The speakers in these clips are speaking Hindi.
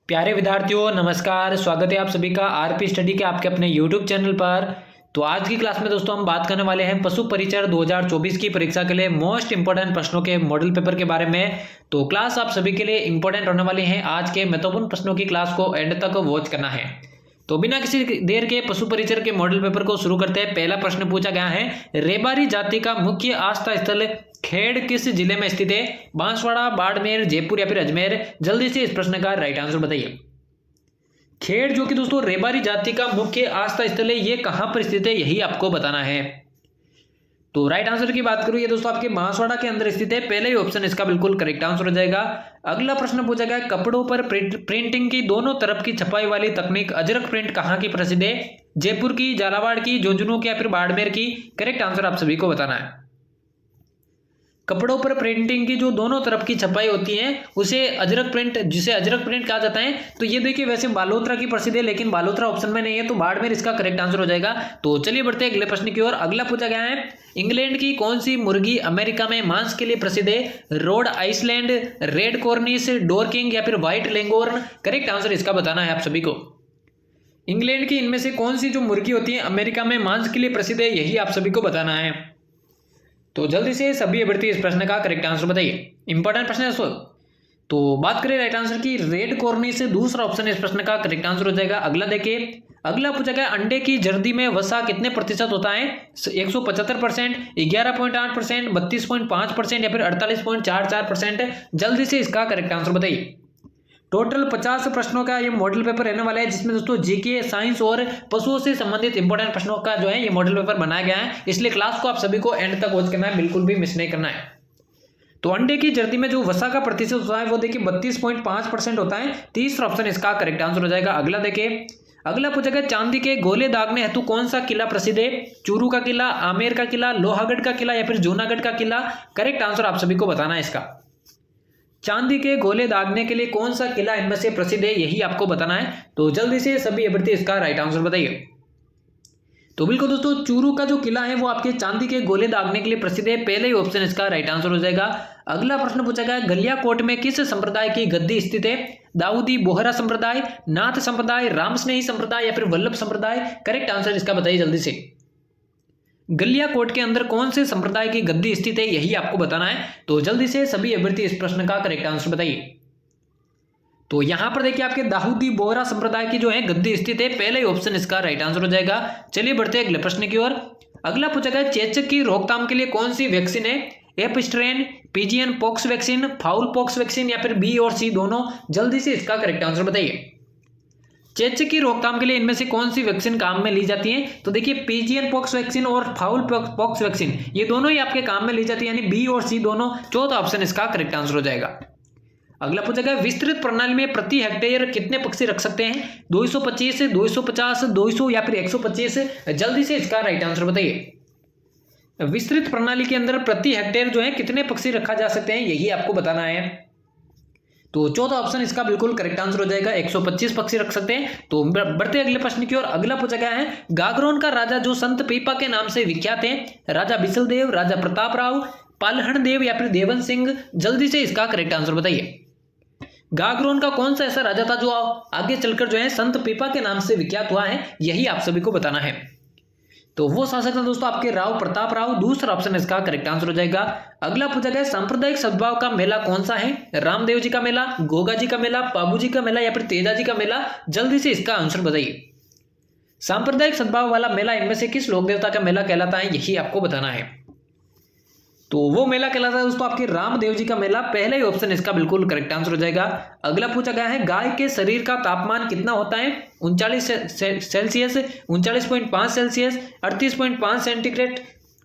प्यारे विद्यार्थियों नमस्कार। स्वागत है आप सभी का आरपी स्टडी के आपके अपने यूट्यूब चैनल पर। तो आज की क्लास में दोस्तों हम बात करने वाले हैं पशु परिचर 2024 की परीक्षा के लिए मोस्ट इंपोर्टेंट प्रश्नों के मॉडल पेपर के बारे में। तो क्लास आप सभी के लिए इंपॉर्टेंट होने वाली है। आज के महत्वपूर्ण प्रश्नों की क्लास को एंड तक वॉच करना है। तो बिना किसी देर के पशु परिचर के मॉडल पेपर को शुरू करते हैं। पहला प्रश्न पूछा गया है, रेबारी जाति का मुख्य आस्था स्थल खेड़ किस जिले में स्थित है? बांसवाड़ा, बाड़मेर, जयपुर या फिर अजमेर? जल्दी से इस प्रश्न का राइट आंसर बताइए। खेड़ जो कि दोस्तों रेबारी जाति का मुख्य आस्था स्थल है, ये कहां पर स्थित है यही आपको बताना है। तो राइट आंसर की बात करूं, ये दोस्तों आपके बांसवाड़ा के अंदर स्थित है। पहले ही ऑप्शन इसका बिल्कुल करेक्ट आंसर हो जाएगा। अगला प्रश्न पूछा गया, कपड़ों पर प्रिंटिंग की दोनों तरफ की छपाई वाली तकनीक अजरक प्रिंट कहां की प्रसिद्ध है? जयपुर की, झालावाड़ की, झुंझुनू की या फिर बाड़मेर की? करेक्ट आंसर आप सभी को बताना है। कपड़ों पर प्रिंटिंग की जो दोनों तरफ की छपाई होती है उसे अजरक प्रिंट, जिसे अजरक प्रिंट कहा जाता है। तो ये देखिए वैसे बालोतरा की प्रसिद्ध है, लेकिन बालोतरा ऑप्शन में नहीं है, तो बाड़मेर इसका करेक्ट आंसर हो जाएगा। तो चलिए बढ़ते हैं अगले प्रश्न की ओर। अगला पूछा गया है, इंग्लैंड की कौन सी मुर्गी अमेरिका में मांस के लिए प्रसिद्ध है? रोड आइसलैंड, रेड कॉर्निश, डोरकिंग या फिर व्हाइट लेंगोर्न? करेक्ट आंसर इसका बताना है आप सभी को। इंग्लैंड की इनमें से कौन सी जो मुर्गी होती है अमेरिका में मांस के लिए प्रसिद्ध है, यही आप सभी को बताना है। तो जल्दी से सभी अभ्यर्थी इस प्रश्न का करेक्ट आंसर बताइए। इंपॉर्टेंट प्रश्न है दोस्तों। तो बात करें राइट आंसर की, रेड कॉर्नी से दूसरा ऑप्शन इस प्रश्न का करेक्ट आंसर हो जाएगा। अगला देखिए, अगला पूछा गया, अंडे की जर्दी में वसा कितने प्रतिशत होता है? 175%, 11.8%, 32.5% या फिर 48.44%? जल्दी से इसका करेक्ट आंसर बताइए। टोटल 50 प्रश्नों का ये मॉडल पेपर रहने वाला है, जिसमें दोस्तों जीके, साइंस और पशुओं से संबंधित इंपॉर्टेंट प्रश्नों का जो है ये मॉडल पेपर बनाया गया है। इसलिए क्लास को आप सभी को एंड तक वॉच करना है, बिल्कुल भी मिस नहीं करना है। तो अंडे की जर्दी में जो वसा का प्रतिशत होता है वो देखिए 32.5% होता है। तीसरा ऑप्शन इसका करेक्ट आंसर हो जाएगा। अगला देखिए, अगला पूछा गया, चांदी के गोले दागने हेतु कौन सा किला प्रसिद्ध है? चूरू का किला, आमेर का किला, लोहागढ़ का किला या फिर जूनागढ़ का किला? करेक्ट आंसर आप सभी को बताना है इसका। चांदी के गोले दागने के लिए कौन सा किला इनमें से प्रसिद्ध है, यही आपको बताना है। तो जल्दी से सभी अभ्यर्थी इसका राइट आंसर बताइए। तो बिल्कुल दोस्तों, चूरू का जो किला है वो आपके चांदी के गोले दागने के लिए प्रसिद्ध है। पहले ही ऑप्शन इसका राइट आंसर हो जाएगा। अगला प्रश्न पूछा गया, गलियाकोट में किस संप्रदाय की गद्दी स्थित है? दाऊदी बोहरा संप्रदाय, नाथ संप्रदाय, रामस्नेही संप्रदाय या फिर वल्लभ संप्रदाय? करेक्ट आंसर इसका बताइए जल्दी से। गलियाकोट के अंदर कौन से संप्रदाय की गद्दी स्थित है, यही आपको बताना है। तो जल्दी से सभी अभ्यर्थी इस प्रश्न का करेक्ट आंसर बताइए। तो यहां पर देखिए आपके दाऊदी बोहरा संप्रदाय की जो है गद्दी स्थित है। पहले ही ऑप्शन इसका राइट आंसर हो जाएगा। चलिए बढ़ते हैं अगले प्रश्न की ओर। अगला पूछा गया, चेचक की रोकथाम के लिए कौन सी वैक्सीन है? एपिस्ट्रेन, pigeon pox vaccine, fowl pox vaccine या फिर बी और सी दोनों? जल्दी से इसका करेक्ट आंसर बताइए। चेचक की रोकथाम के लिए इनमें से कौन सी वैक्सीन काम में ली जाती है? तो देखिए पिजियन पॉक्स वैक्सीन और फाउल पॉक्स वैक्सीन ये दोनों ही आपके काम में ली जाती है, यानी बी और सी दोनों। चौथा ऑप्शन इसका करेक्ट आंसर हो जाएगा। अगला पूछा गया, विस्तृत प्रणाली में प्रति हेक्टेयर कितने पक्षी रख सकते हैं? 225, 250, 200 या फिर 125? जल्दी से इसका राइट आंसर बताइए। विस्तृत प्रणाली के अंदर प्रति हेक्टेयर जो है कितने पक्षी रखा जा सकते हैं, यही आपको बताना है। तो चौथा ऑप्शन इसका बिल्कुल करेक्ट आंसर हो जाएगा, 125 पक्षी रख सकते हैं। तो बढ़ते अगले प्रश्न की ओर। अगला पूछा गया है, गागरोन का राजा जो संत पीपा के नाम से विख्यात है? राजा बिसलदेव, राजा प्रताप राव, पालहन देव या फिर देवन सिंह? जल्दी से इसका करेक्ट आंसर बताइए। गागरोन का कौन सा ऐसा राजा था जो आगे चलकर जो है संत पीपा के नाम से विख्यात हुआ है, यही आप सभी को बताना है। तो वो शासक था दोस्तों आपके राव प्रताप राव। दूसरा ऑप्शन इसका करेक्ट आंसर हो जाएगा। अगला पूछा गया, सांप्रदायिक सद्भाव का मेला कौन सा है? रामदेव जी का मेला, गोगा जी का मेला, बाबू जी का मेला या फिर तेजा जी का मेला? जल्दी से इसका आंसर बताइए। सांप्रदायिक सद्भाव वाला मेला इनमें से किस लोक देवता का मेला कहलाता है, यही आपको बताना है। तो वो मेला कहलाता है दोस्तों आपके रामदेव जी का मेला। पहले ही ऑप्शन इसका बिल्कुल करेक्ट आंसर हो जाएगा। अगला पूछा गया है, गाय के शरीर का तापमान कितना होता है? 39 सेल्सियस, 39.5 सेल्सियस, 38.5 सेंटीग्रेड,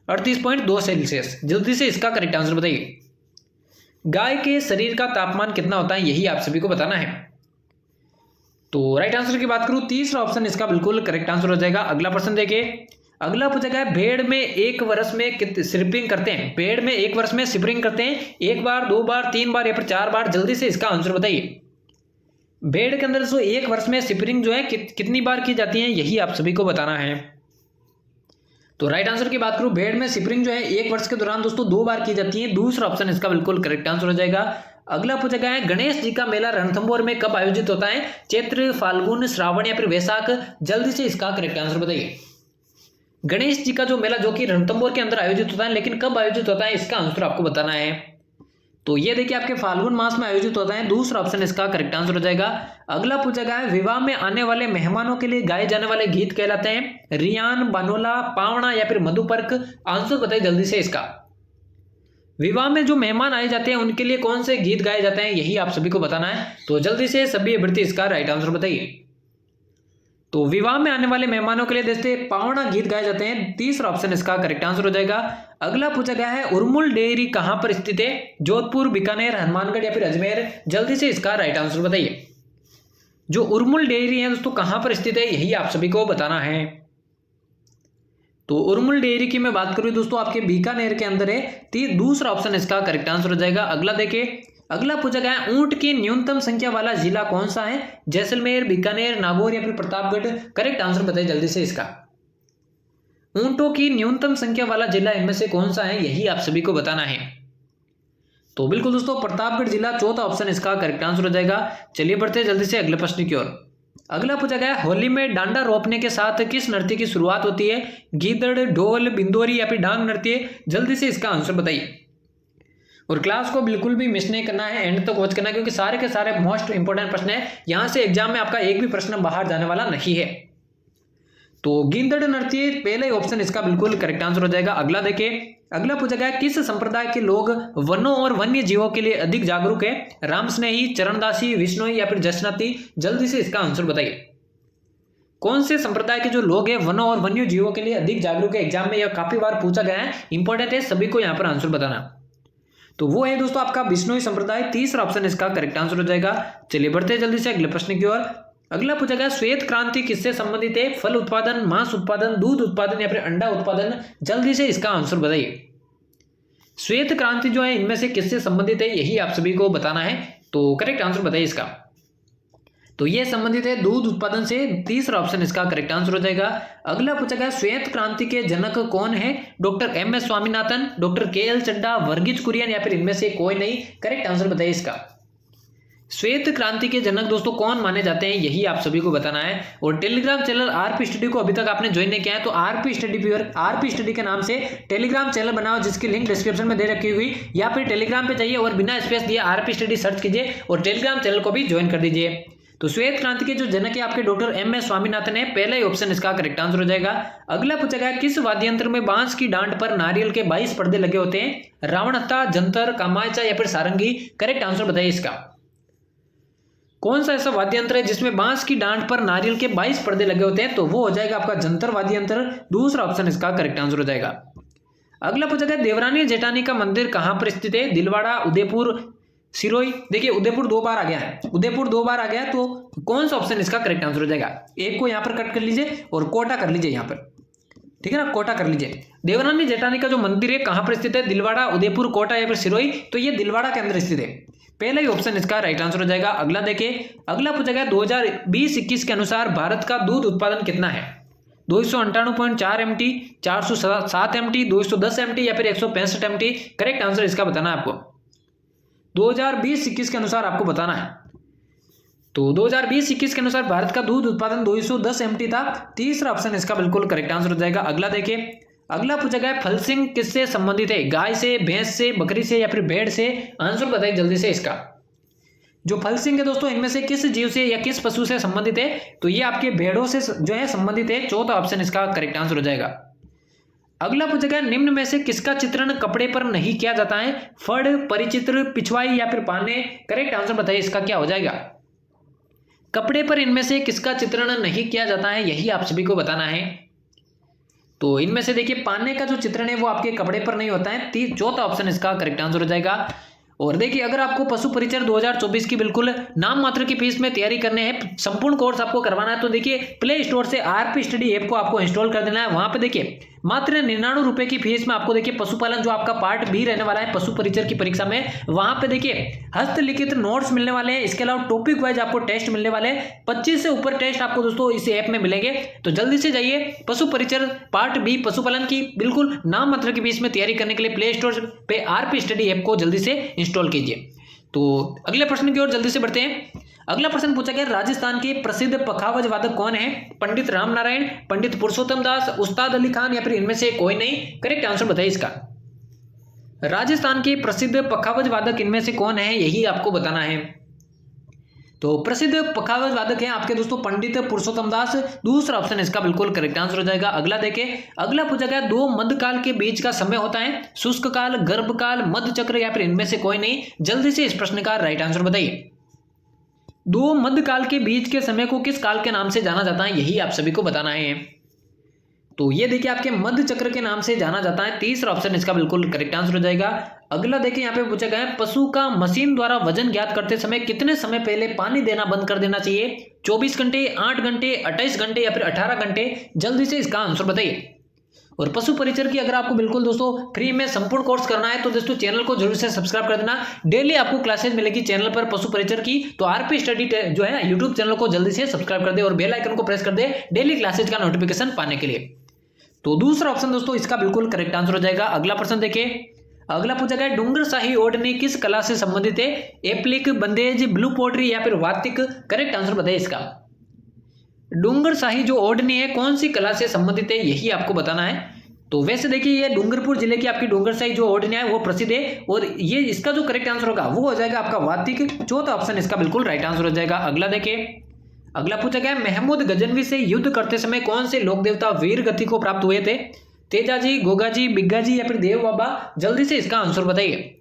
38.2 सेल्सियस? जल्दी से इसका करेक्ट आंसर बताइए। गाय के शरीर का तापमान कितना होता है, यही आप सभी को बताना है। तो राइट आंसर की बात करूं, तीसरा ऑप्शन इसका बिल्कुल करेक्ट आंसर हो जाएगा। अगला प्रश्न देखिए, अगला पूछा गया, भेड़ में एक वर्ष में कितने स्प्रिंग करते हैं? भेड़ में एक वर्ष में स्प्रिंग करते हैं 1 बार, 2 बार, 3 बार या फिर 4 बार? जल्दी से इसका आंसर बताइए। भेड़ के अंदर एक वर्ष में स्प्रिंग जो है कितनी बार की जाती है, यही आप सभी को बताना है। तो राइट आंसर की बात करूं, भेड़ में स्प्रिंग जो है 1 वर्ष के दौरान दोस्तों 2 बार की जाती है। दूसरा ऑप्शन इसका बिल्कुल करेक्ट आंसर हो जाएगा। अगला पूछा गया है गणेश जी का मेला रणथंभौर में कब आयोजित होता है? चैत्र, फाल्गुन, श्रावण या फिर वैशाख? जल्दी से इसका करेक्ट आंसर बताइए। गणेश जी का जो मेला जो कि रणथंभौर के अंदर आयोजित होता है, लेकिन कब आयोजित होता है इसका आंसर आपको बताना है। तो ये देखिए आपके फाल्गुन मास में आयोजित होता है, दूसरा ऑप्शन इसका करेक्ट आंसर हो जाएगा। अगला पूछा गया है विवाह में आने वाले मेहमानों के लिए गाए जाने वाले गीत कहलाते हैं रियान, बनोला, पावना या फिर मधुपर्क? आंसर बताइए जल्दी से इसका। विवाह में जो मेहमान आए जाते हैं उनके लिए कौन से गीत गाए जाते हैं, यही आप सभी को बताना है। तो जल्दी से सभी अभ्यर्थी इसका राइट आंसर बताइए। तो विवाह में आने वाले मेहमानों के लिए जैसे पावना गीत गाए जाते हैं, तीसरा ऑप्शन इसका करेक्ट आंसर हो जाएगा। अगला पूछा गया है उर्मुल डेयरी कहां पर स्थित है? जोधपुर, बीकानेर, हनुमानगढ़ या फिर अजमेर? जल्दी से इसका राइट आंसर बताइए। जो उर्मुल डेयरी है दोस्तों कहां पर स्थित है, यही आप सभी को बताना है। तो उर्मुल डेयरी की मैं बात करूं दोस्तों आपके बीकानेर के अंदर है, दूसरा ऑप्शन इसका करेक्ट आंसर हो जाएगा। अगला देखिए, अगला पूछा गया है ऊंट की न्यूनतम संख्या वाला जिला कौन सा है? जैसलमेर, बीकानेर, नागौर या फिर प्रतापगढ़? करेक्ट आंसर बताइए जल्दी से इसका। ऊंटों की न्यूनतम संख्या वाला जिला इनमें से कौन सा है, यही आप सभी को बताना है। तो बिल्कुल दोस्तों प्रतापगढ़ जिला, चौथा ऑप्शन इसका करेक्ट आंसर हो जाएगा। चलिए बढ़ते हैं जल्दी से अगले प्रश्न की ओर। अगला पूछा गया होली में डांडा रोपने के साथ किस नृत्य की शुरुआत होती है? गीदड़, ढोल, बिंदोरी या फिर डांग नृत्य? जल्दी से इसका आंसर बताइए। और क्लास को बिल्कुल भी मिस नहीं करना है, एंड तक वॉच करना है, क्योंकि सारे के सारे मोस्ट इंपोर्टेंट प्रश्न है। यहां से एग्जाम में आपका एक भी प्रश्न बाहर जाने वाला नहीं है। तो गिंदड़ नृत्य पहले ऑप्शन इसका बिल्कुल करेक्ट आंसर हो जाएगा। अगला देखिए, अगला पूछा गया किस संप्रदाय के लोग वनों और वन्य जीवों के लिए अधिक जागरूक है? राम स्नेही, चरणदासी, विष्णोई या फिर जसनाती? जल्दी से इसका आंसर बताइए। कौन से संप्रदाय के जो लोग हैं वनों और वन्य जीवों के लिए अधिक जागरूक है? एग्जाम में यह काफी बार पूछा गया है, इंपॉर्टेंट है, सभी को यहाँ पर आंसर बताना। तो वो है दोस्तों आपका बिश्नोई संप्रदाय, तीसरा ऑप्शन इसका करेक्ट आंसर हो जाएगा। चलिए बढ़ते हैं जल्दी से अगले प्रश्न की ओर। अगला पूछा गया श्वेत क्रांति किससे संबंधित है? फल उत्पादन, मांस उत्पादन, दूध उत्पादन या फिर अंडा उत्पादन? जल्दी से इसका आंसर बताइए। श्वेत क्रांति जो है इनमें से किससे संबंधित है, यही आप सभी को बताना है। तो करेक्ट आंसर बताइए इसका। तो ये संबंधित है दूध उत्पादन से, तीसरा ऑप्शन इसका करेक्ट आंसर हो जाएगा। अगला पूछा गया श्वेत क्रांति के जनक कौन है? Doctor MS. Swaminathan, doctor KL. Chadda, Varghese Kurien या फिर इनमें से कोई नहीं? करेक्ट आंसर बताइए इसका। श्वेत क्रांति के जनक दोस्तों कौन माने जाते हैं, यही आप सभी को बताना है। और टेलीग्राम चैनल आरपी स्टडी को अभी तक आपने ज्वाइन नहीं किया है तो आरपी स्टडी के नाम से टेलीग्राम चैनल बनाओ, जिसकी लिंक डिस्क्रिप्शन में दे रखी हुई, या फिर टेलीग्राम पे जाइए और बिना स्पेस दिए आरपी स्टडी सर्च कीजिए और टेलीग्राम चैनल को भी ज्वाइन कर दीजिए। तो श्वेत क्रांति के जो जनक है आपके डॉक्टर एम.एस. स्वामीनाथन है, पहला ही ऑप्शन इसका करेक्ट आंसर हो जाएगा। अगला पूछा गया किस वाद्य यंत्र में बांस की डांट पर नारियल के 22 पर्दे लगे होते हैं? रावणहत्था, जंतर, कामायचा या फिर सारंगी? करेक्ट आंसर बताइए इसका। कौन सा ऐसा वाद्य यंत्र है जिसमें बांस की डांट पर नारियल के 22 पर्दे लगे होते हैं? तो वो हो जाएगा आपका जंतर वाद्य यंत्र, दूसरा ऑप्शन इसका करेक्ट आंसर हो जाएगा। अगला पूछा गया देवरानी जेठानी का मंदिर कहां पर स्थित है? दिलवाड़ा, उदयपुर, सिरोही? देखिए उदयपुर 2 बार आ गया है, उदयपुर 2 बार आ गया, तो कौन सा ऑप्शन इसका करेक्ट आंसर हो जाएगा? एक को यहां पर कट कर लीजिए और कोटा कर लीजिए यहां पर, ठीक है ना, कोटा कर लीजिए। देवरानी जेठानी का जो मंदिर है कहां पर स्थित है? दिलवाड़ा, उदयपुर, कोटा या फिर सिरोही? तो ये दिलवाड़ा के अंदर स्थित है, पहला ही ऑप्शन इसका राइट आंसर हो जाएगा। अगला देखिए, अगला पूछा गया 2020-21 के अनुसार भारत का दूध उत्पादन कितना है? 298.4 MT, 407 MT, 210 MT या फिर 165 MT? करेक्ट आंसर इसका बताना है आपको। 2020-21 के अनुसार आपको बताना है। तो 2020-21 के अनुसार भारत का दूध उत्पादन 210 MT था, तीसरा ऑप्शन इसका बिल्कुल करेक्ट आंसर हो जाएगा। अगला देखिए, अगला पूछा गया फल सिंह किससे संबंधित है? गाय से, भैंस से, बकरी से या फिर भेड़ से? आंसर बताइए जल्दी से इसका। जो फल सिंह है दोस्तों इनमें से किस जीव से या किस पशु से संबंधित है? तो ये आपके भेड़ों से जो है संबंधित है, चौथा ऑप्शन इसका करेक्ट आंसर हो जाएगा। अगला पूछा गया निम्न में से किसका चित्रण कपड़े पर नहीं किया जाता है? फड़, परिचित्र, पिछवाई या फिर पाने? करेक्ट आंसर बताइए इसका क्या हो जाएगा। कपड़े पर इनमें से किसका चित्रण नहीं किया जाता है, यही आप सभी को बताना है। तो इनमें से देखिए पाने का जो चित्रण है वो आपके कपड़े पर नहीं होता है, चौथा ऑप्शन इसका करेक्ट आंसर हो जाएगा। और देखिए अगर आपको पशु परिचर 2024 की बिल्कुल नाम मात्र की फीस में तैयारी करने हैं, संपूर्ण कोर्स आपको करवाना है, तो देखिए प्ले स्टोर से आरपी स्टडी ऐप को आपको इंस्टॉल कर देना है। वहां पे देखिए मात्र 99 रुपए की फीस में आपको देखिए पशुपालन जो आपका पार्ट बी रहने वाला है पशु परिचर की परीक्षा में, वहां पे देखिए हस्तलिखित नोट्स मिलने वाले हैं। इसके अलावा टॉपिक वाइज आपको टेस्ट मिलने वाले हैं, 25 से ऊपर टेस्ट आपको दोस्तों इस ऐप में मिलेंगे। तो जल्दी से जाइए पशु परिचर पार्ट बी पशुपालन की बिल्कुल नाम मात्र की फीस में तैयारी करने के लिए प्ले स्टोर पे आरपी स्टडी ऐप को जल्दी से इंस्टॉल कीजिए। तो अगले प्रश्न की ओर जल्दी से बढ़ते हैं। अगला प्रश्न पूछा गया, राजस्थान के प्रसिद्ध पखावज वादक कौन है? पंडित राम नारायण, पंडित पुरुषोत्तम दास, उस्ताद अली खान या फिर इनमें से कोई नहीं? करेक्ट आंसर बताइए इसका। राजस्थान के प्रसिद्ध पखावज वादक इनमें से कौन है, यही आपको बताना है। तो प्रसिद्ध पखावज वादक हैं आपके दोस्तों पंडित पुरुषोत्तम दास, दूसरा ऑप्शन इसका बिल्कुल करेक्ट आंसर हो जाएगा। अगला देखें, अगला पूछा गया, दो मध्यकाल के बीच का समय होता है, शुष्क काल, गर्भकाल, मध्यचक्र या फिर इनमें से कोई नहीं? जल्दी से इस प्रश्न का राइट आंसर बताइए। दो मध्यकाल के बीच के समय को किस काल के नाम से जाना जाता है, यही आप सभी को बताना है। तो ये देखिए आपके मध्य चक्र के नाम से जाना जाता है, तीसरा ऑप्शन इसका बिल्कुल करेक्ट आंसर हो जाएगा। अगला देखिए यहाँ पे पूछा गया है, पशु का मशीन द्वारा वजन ज्ञात करते समय कितने समय पहले पानी देना बंद कर देना चाहिए? 24 घंटे, 8 घंटे, 28 घंटे या फिर 18 घंटे? जल्दी से इसका आंसर बताइए। और पशु परिचर की अगर आपको बिल्कुल दोस्तों फ्री में संपूर्ण कोर्स करना है तो दोस्तों चैनल को जरूर से सब्सक्राइब कर देना। डेली आपको क्लासेस मिलेगी चैनल पर पशु परिचर की। तो आरपी स्टडी जो है यूट्यूब चैनल को जल्दी से सब्सक्राइब कर दे और बेल आइकन को प्रेस कर दे डेली क्लासेज का नोटिफिकेशन पाने के लिए। तो दूसरा ऑप्शन दोस्तों इसका बिल्कुल करेक्ट आंसर हो जाएगा। अगला प्रश्न देखिए, अगला पूछा गया, डूंगरशाही ओढ़नी किस कला से संबंधित है? एप्लिक, बंदेज, ब्लू पोट्री या फिर वातिक? करेक्ट आंसर बताइए इसका। डूंगरशाही जो ओढ़नी है कौन सी कला से संबंधित है, यही आपको बताना है। तो वैसे देखिए ये डूंगरपुर जिले की आपकी डूंगरशाही जो ओढ़नी है वो प्रसिद्ध है और ये इसका जो करेक्ट आंसर होगा वो हो जाएगा आपका वातिक, चौथा ऑप्शन इसका बिल्कुल राइट आंसर हो जाएगा। अगला देखिए, अगला पूछा गया, महमूद गजनवी से युद्ध करते समय कौन से लोक देवता वीर गति को प्राप्त हुए थे? तेजाजी, गोगाजी, बिग्गाजी या फिर देव बाबा? जल्दी से इसका आंसर बताइए।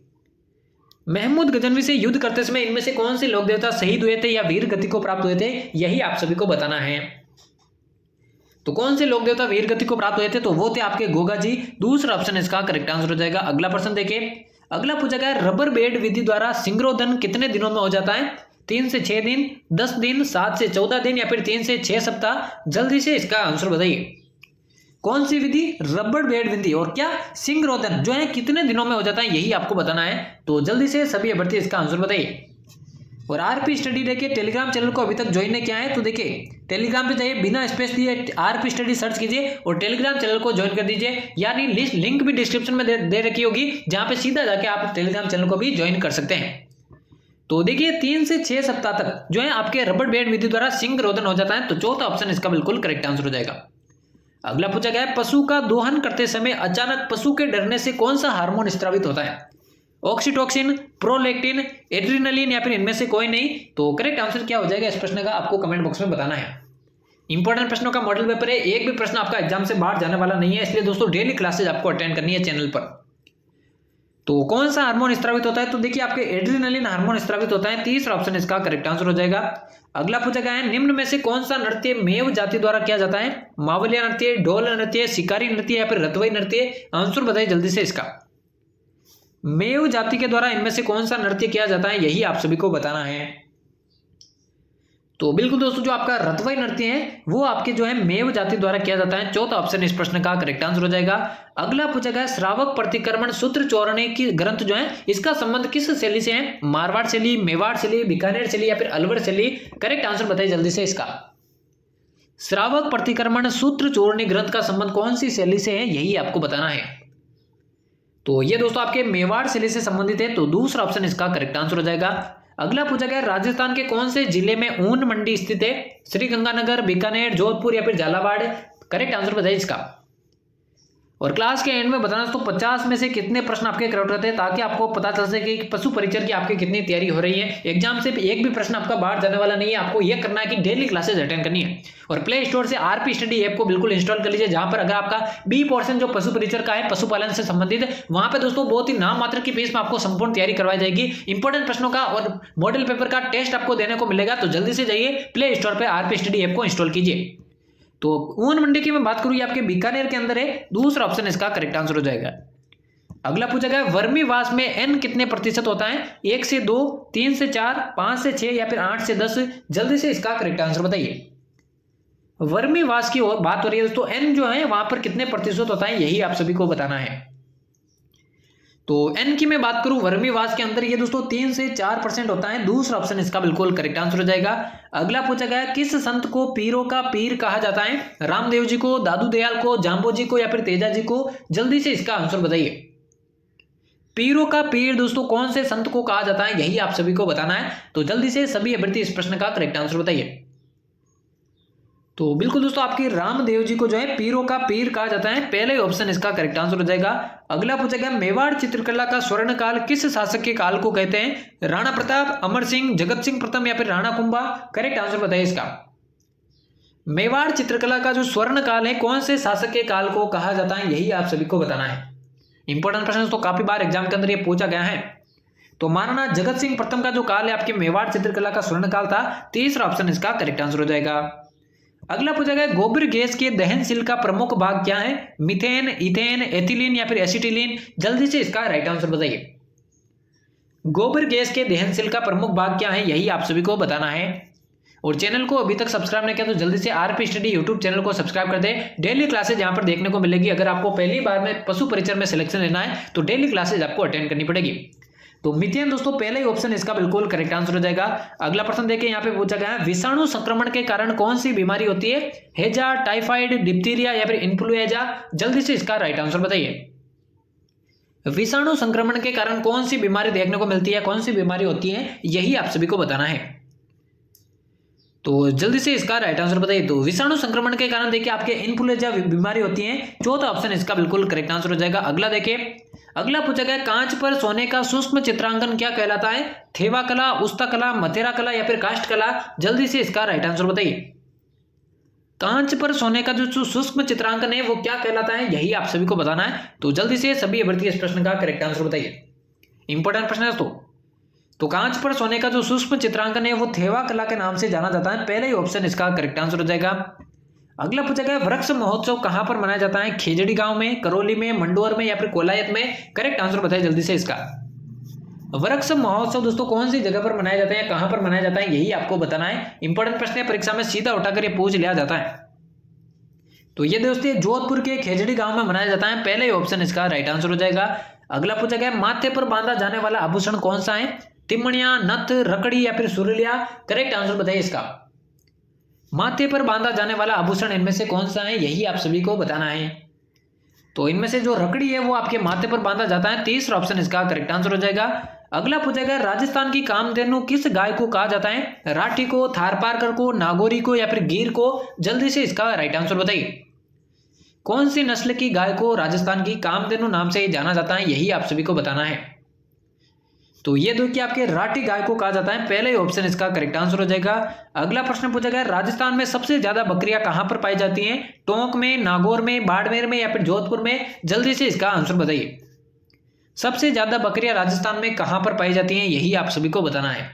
महमूद गजनवी से युद्ध करते समय इनमें से कौन से लोक देवता शहीद हुए थे या वीर गति को प्राप्त हुए थे, यही आप सभी को बताना है। तो कौन से लोक देवता वीर गति को प्राप्त हुए थे? तो वो थे आपके गोगाजी, दूसरा ऑप्शन इसका करेक्ट आंसर हो जाएगा। अगला प्रश्न देखिए, अगला पूछा गया, रबर बेड विधि द्वारा सिंगरोधन कितने दिनों में हो जाता है? 3 से 6 दिन, 10 दिन, 7 से 14 दिन या फिर 3 से 6 सप्ताह? जल्दी से इसका आंसर बताइए। कौन सी विधि? रबर बेड विधि। और क्या? सिंगरोधन जो है कितने दिनों में हो जाता है, यही आपको बताना है। तो जल्दी से सभी अभ्यर्थी इसका आंसर बताइए। और आरपी स्टडी देखिए टेलीग्राम चैनल को अभी तक ज्वाइन नहीं किया है तो देखिए टेलीग्राम पे जाइए, बिना स्पेस दिए आरपी स्टडी सर्च कीजिए और टेलीग्राम चैनल को ज्वाइन कर दीजिए। यानी लिंक भी डिस्क्रिप्शन में दे रखी होगी, जहां पे सीधा जाके आप टेलीग्राम चैनल को भी ज्वाइन कर सकते हैं। तो देखिए 3 से 6 सप्ताह तक जो है आपके रबर बेड विधि द्वारा सिंगरोधन हो जाता है, तो चौथा ऑप्शन इसका बिल्कुल करेक्ट आंसर हो जाएगा। अगला पूछा गया है, पशु का दोहन करते समय अचानक पशु के डरने से कौन सा हार्मोन स्रावित होता है? ऑक्सीटोसिन, प्रोलैक्टिन, एड्रिनलिन या फिर इनमें से कोई नहीं? तो करेक्ट आंसर क्या हो जाएगा इस प्रश्न का आपको कमेंट बॉक्स में बताना है। इंपॉर्टेंट प्रश्नों का मॉडल पेपर है, एक भी प्रश्न आपका एग्जाम से बाहर जाने वाला नहीं है, इसलिए दोस्तों डेली क्लासेज आपको अटेंड करनी है चैनल पर। तो कौन सा हार्मोन स्रावित होता है? तो देखिए आपके एड्रिनलिन हार्मोन स्रावित होता है, तीसरा ऑप्शन इसका करेक्ट आंसर हो जाएगा। अगला पूछा गया है, निम्न में से कौन सा नृत्य मेव जाति द्वारा किया जाता है? मावलिया नृत्य, ढोल नृत्य, शिकारी नृत्य या फिर रतवई नृत्य? आंसर बताइए जल्दी से इसका। मेव जाति के द्वारा इनमें से कौन सा नृत्य किया जाता है, यही आप सभी को बताना है। तो बिल्कुल दोस्तों जो आपका रतवई नृत्य है वो आपके जो है मेव जाति द्वारा किया जाता है, चौथा ऑप्शन इस प्रश्न का करेक्ट आंसर हो जाएगा। अगला पूछा गया, श्रावक प्रतिक्रमण सूत्र चौरणे की ग्रंथ जो है इसका संबंध किस शैली से है? मारवाड़ शैली, मेवाड़ शैली, बीकानेर शैली या फिर अलवर शैली? करेक्ट आंसर बताइए जल्दी से इसका। श्रावक प्रतिक्रमण सूत्र चौरणी ग्रंथ का संबंध कौन सी शैली से है, यही आपको बताना है। तो ये दोस्तों आपके मेवाड़ शैली से संबंधित है, तो दूसरा ऑप्शन इसका करेक्ट आंसर हो जाएगा। अगला पूछा गया, राजस्थान के कौन से जिले में ऊन मंडी स्थित है? श्री गंगानगर, बीकानेर, जोधपुर या फिर झालावाड़? करेक्ट आंसर बताइए इसका। और क्लास के एंड में बताना तो 50 में से कितने प्रश्न आपके करेक्ट होते हैं, ताकि आपको पता चल सके कि पशु परिचर की आपकी कितनी तैयारी हो रही है। एग्जाम से एक भी प्रश्न आपका बाहर जाने वाला नहीं है, आपको यह करना है कि डेली क्लासेज अटेंड करनी है। और प्ले स्टोर से आरपी स्टडी ऐप को बिल्कुल इंस्टॉल कर लीजिए, जहां पर अगर आपका बी पोर्शन जो पशु परिचर का है, पशुपालन से संबंधित, वहां पे दोस्तों बहुत ही नाम मात्र की फीस में आपको संपूर्ण तैयारी करवाई जाएगी। इंपॉर्टेंट प्रश्नों का और मॉडल पेपर का टेस्ट आपको देने को मिलेगा, तो जल्दी से जाइए प्ले स्टोर पर आरपी स्टडी ऐप को इंस्टॉल कीजिए। तो ऊन मंडी की मैं बात करूं, ये आपके बीकानेर के अंदर है, दूसरा ऑप्शन इसका करेक्ट आंसर हो जाएगा। अगला पूछा गया, वर्मीवास में एन कितने प्रतिशत होता है? 1 से 2, 3 से 4, 5 से 6 या फिर 8 से 10? जल्दी से इसका करेक्ट आंसर बताइए। वर्मीवास की बात हो रही है दोस्तों, एन जो है वहां पर कितने प्रतिशत होता है, यही आप सभी को बताना है। तो एन की मैं बात करूं वर्मीवास के अंदर, ये दोस्तों 3 से 4% होता है, दूसरा ऑप्शन इसका बिल्कुल करेक्ट आंसर हो जाएगा। अगला पूछा गया, किस संत को पीरों का पीर कहा जाता है? रामदेव जी को, दादू दयाल को, जाम्बो जी को या फिर तेजा जी को? जल्दी से इसका आंसर बताइए। पीरों का पीर दोस्तों कौन से संत को कहा जाता है, यही आप सभी को बताना है। तो जल्दी से सभी अभ्यर्थी इस प्रश्न का करेक्ट आंसर बताइए। तो बिल्कुल दोस्तों आपके रामदेव जी को जो है पीरों का पीर कहा जाता है, पहले ऑप्शन इसका करेक्ट आंसर हो जाएगा। अगला पूछा गया मेवाड़ चित्रकला का स्वर्ण काल किस शासक के काल को कहते हैं, राणा प्रताप, अमर सिंह, जगत सिंह प्रथम या फिर राणा कुंभा, करेक्ट आंसर बताइए इसका। मेवाड़ चित्रकला का जो स्वर्ण काल है कौन से शासक के काल को कहा जाता है, यही आप सभी को बताना है। इंपॉर्टेंट प्रश्न तो काफी बार एग्जाम के अंदर ये पूछा गया है। तो महाराणा जगत सिंह प्रथम का जो काल है आपके मेवाड़ चित्रकला का स्वर्ण काल था, तीसरा ऑप्शन इसका करेक्ट आंसर हो जाएगा। अगला पूछा गया गोबर गैस के दहनशील का प्रमुख भाग क्या है, मीथेन, इथेन, एथिलीन या फिर एसिटिलीन, जल्दी से इसका राइट आंसर बताइए। गोबर गैस के दहनशील का प्रमुख भाग क्या है, यही आप सभी को बताना है। और चैनल को अभी तक सब्सक्राइब नहीं किया तो जल्दी से आरपी स्टडी यूट्यूब चैनल को सब्सक्राइब कर दे। डेली क्लासेज यहां पर देखने को मिलेगी। अगर आपको पहली बार में पशु परिचर में सिलेक्शन लेना है तो डेली क्लासेज आपको अटेंड करनी पड़ेगी। तो मीथेन दोस्तों पहले ही ऑप्शन इसका बिल्कुल करेक्ट आंसर हो जाएगा। अगला प्रश्न देखिए यहाँ पे पूछा गया है विषाणु संक्रमण के कारण कौन सी बीमारी होती है, हेजा, टाइफाइड, डिप्थीरिया या फिर इन्फ्लुएंजा, जल्दी से इसका राइट आंसर बताइए। विषाणु संक्रमण के कारण कौन सी बीमारी देखने को मिलती है, कौन सी बीमारी होती है, यही आप सभी को बताना है। तो जल्दी से इसका राइट आंसर बताइए। तो विषाणु संक्रमण के कारण देखिए आपके इन्फ्लुएंजा बीमारी होती है, चौथा ऑप्शन इसका बिल्कुल करेक्ट आंसर हो जाएगा। अगला देखिए, अगला पूछा गया कांच पर सोने का सूक्ष्म चित्रांकन क्या कहलाता है, थेवा कला, उस्ता कला, मथेरा कला या फिर काष्ठ कला, जल्दी से इसका राइट आंसर बताइए। कांच पर सोने का जो सूक्ष्म चित्रांकन है वो क्या कहलाता है, यही आप सभी को बताना है। तो जल्दी से सभी अभ्यर्थी इस प्रश्न का करेक्ट आंसर बताइए। इंपॉर्टेंट प्रश्न है तो कांच पर सोने का जो सूक्ष्म चित्रांकन है वो थेवा कला के नाम से जाना जाता है, पहले ही ऑप्शन इसका करेक्ट आंसर हो जाएगा। अगला पूछा गया वृक्ष महोत्सव कहां पर मनाया जाता है, खेजड़ी गांव में, करौली में, मंडोर में या फिर कोलायत में, करेक्ट आंसर बताइए जल्दी से इसका। वृक्ष महोत्सव दोस्तों कौन सी जगह पर मनाया जाता है, कहां पर मनाया जाता है, यही आपको बताना है। इंपॉर्टेंट प्रश्न है, परीक्षा में सीधा उठाकर ये पूछ लिया जाता है। तो ये दोस्तों जोधपुर के खेजड़ी गांव में मनाया जाता है, पहले ही ऑप्शन इसका राइट आंसर हो जाएगा। अगला पूछा गया माथे पर बांधा जाने वाला आभूषण कौन सा है, तिमणिया, नथ, रकड़ी या फिर सुरलिया, करेक्ट आंसर बताइए इसका। माथे पर बांधा जाने वाला आभूषण इनमें से कौन सा है, यही आप सभी को बताना है। तो इनमें से जो रकड़ी है वो आपके माथे पर बांधा जाता है, तीसरा ऑप्शन इसका करेक्ट आंसर हो जाएगा। अगला पूछा गया राजस्थान की कामधेनु किस गाय को कहा जाता है, राठी को, थारपारकर को, नागौरी को या फिर गीर को, जल्दी से इसका राइट आंसर बताइए। कौन सी नस्ल की गाय को राजस्थान की कामधेनु नाम से जाना जाता है, यही आप सभी को बताना है। तो ये देखिए आपके राठी गाय को कहा जाता है, पहले ही ऑप्शन इसका करेक्ट आंसर हो जाएगा। अगला प्रश्न पूछा गया राजस्थान में सबसे ज्यादा बकरियां कहां पर पाई जाती हैं, टोंक में, नागौर में, बाड़मेर में या फिर जोधपुर में, जल्दी से इसका आंसर बताइए। सबसे ज्यादा बकरियां राजस्थान में कहां पर पाई जाती हैं, यही आप सभी को बताना है।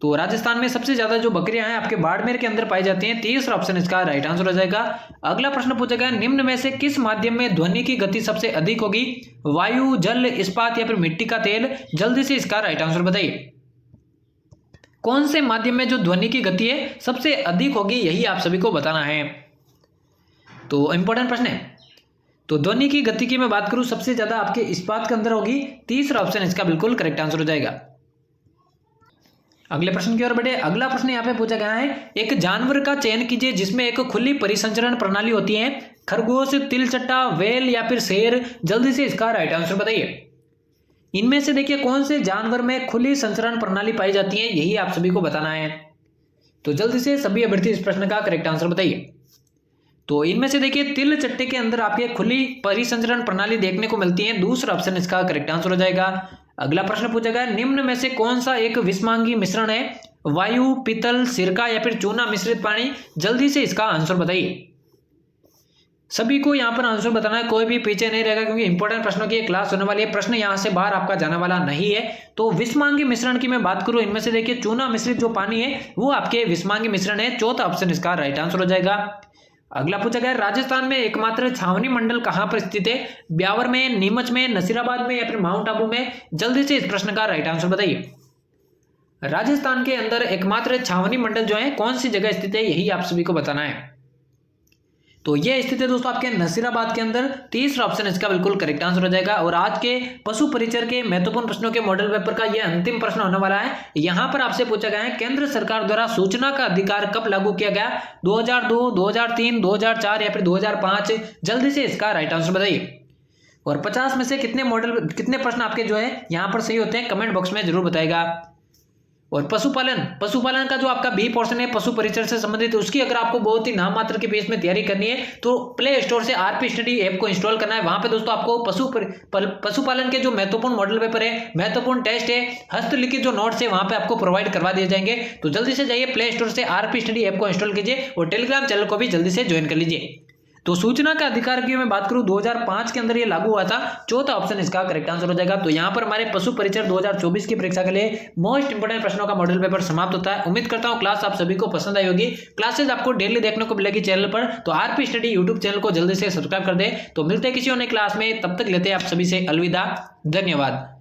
तो राजस्थान में सबसे ज्यादा जो बकरियां हैं आपके बाड़मेर के अंदर पाई जाती हैं, तीसरा ऑप्शन इसका राइट आंसर हो जाएगा। अगला प्रश्न पूछा गया निम्न में से किस माध्यम में ध्वनि की गति सबसे अधिक होगी, वायु, जल, इस्पात या फिर मिट्टी का तेल, जल्दी से इसका राइट आंसर बताइए। कौन से माध्यम में जो ध्वनि की गति है सबसे अधिक होगी, यही आप सभी को बताना है। तो इंपॉर्टेंट प्रश्न है। तो ध्वनि की गति की मैं बात करूं सबसे ज्यादा आपके इस्पात के अंदर होगी, तीसरा ऑप्शन इसका बिल्कुल करेक्ट आंसर हो जाएगा। अगले प्रश्न की ओर बढ़े। अगला प्रश्न यहाँ पे पूछा गया है एक जानवर का चयन कीजिए जिसमें एक खुली परिसंचरण प्रणाली होती है, खरगोश, तिलचट्टा, वेल या फिर शेर, जल्दी से इसका राइट आंसर बताइए। इनमें से देखिए कौन से जानवर में खुली संचरण प्रणाली पाई जाती है, यही आप सभी को बताना है। तो जल्दी से सभी अभ्यर्थी इस प्रश्न का करेक्ट आंसर बताइए। तो इनमें से देखिए तिलचट्टे के अंदर आपके खुली परिसंचरण प्रणाली देखने को मिलती है, दूसरा ऑप्शन इसका करेक्ट आंसर हो जाएगा। अगला प्रश्न पूछा गया निम्न में से कौन सा एक विषमांगी मिश्रण है, वायु, पीतल, सिरका या फिर चूना मिश्रित पानी, जल्दी से इसका आंसर बताइए। सभी को यहां पर आंसर बताना है, कोई भी पीछे नहीं रहेगा क्योंकि इंपॉर्टेंट प्रश्नों की क्लास होने वाली है, प्रश्न यहां से बाहर आपका जाने वाला नहीं है। तो विषमांगी मिश्रण की मैं बात करूं, इनमें से देखिए चूना मिश्रित जो पानी है वो आपके विषमांगी मिश्रण है, चौथा ऑप्शन इसका राइट आंसर हो जाएगा। अगला पूछा गया राजस्थान में एकमात्र छावनी मंडल कहां पर स्थित है, ब्यावर में, नीमच में, नसीराबाद में या फिर माउंट आबू में, जल्दी से इस प्रश्न का राइट आंसर बताइए। राजस्थान के अंदर एकमात्र छावनी मंडल जो है कौन सी जगह स्थित है, यही आप सभी को बताना है। तो ये स्थित है दोस्तों आपके नसीराबाद के अंदर, तीसरा ऑप्शन इसका बिल्कुल करेक्ट आंसर हो जाएगा। और आज के पशु परिचर के महत्वपूर्ण प्रश्नों के मॉडल पेपर का यह अंतिम प्रश्न होने वाला है। यहां पर आपसे पूछा गया है केंद्र सरकार द्वारा सूचना का अधिकार कब लागू किया गया, 2002, 2003, 2004 या फिर 2005, जल्दी से इसका राइट आंसर बताइए। और 50 में से कितने प्रश्न आपके जो है यहाँ पर सही होते हैं, कमेंट बॉक्स में जरूर बताएगा। और पशुपालन का जो आपका बी पोर्शन है पशु परिचर से संबंधित, उसकी अगर आपको बहुत ही नाम मात्र के बेस में तैयारी करनी है तो प्ले स्टोर से आरपी स्टडी ऐप को इंस्टॉल करना है। वहां पे दोस्तों आपको पशुपालन के जो महत्वपूर्ण मॉडल पेपर है, महत्वपूर्ण टेस्ट है, हस्तलिखित जो नोट्स है वहां पे आपको प्रोवाइड करवा दिए जाएंगे। तो जल्दी से जाइए प्ले स्टोर से आरपी स्टडी ऐप को इंस्टॉल कीजिए और टेलीग्राम चैनल को भी जल्दी से ज्वाइन कर लीजिए। तो सूचना का अधिकार की मैं बात करूं 2005 के अंदर ये लागू हुआ था, चौथा ऑप्शन इसका करेक्ट आंसर हो जाएगा। तो यहाँ पर हमारे पशु परिचर 2024 की परीक्षा के लिए मोस्ट इंपोर्टेंट प्रश्नों का मॉडल पेपर समाप्त होता है। उम्मीद करता हूं क्लास आप सभी को पसंद आई होगी। क्लासेस आपको डेली देखने को मिलेगी चैनल पर, तो आरपी स्टडी यूट्यूब चैनल को जल्दी से सब्सक्राइब कर दे। तो मिलते हैं किसी और नई क्लास में, तब तक लेते हैं आप सभी से अलविदा, धन्यवाद।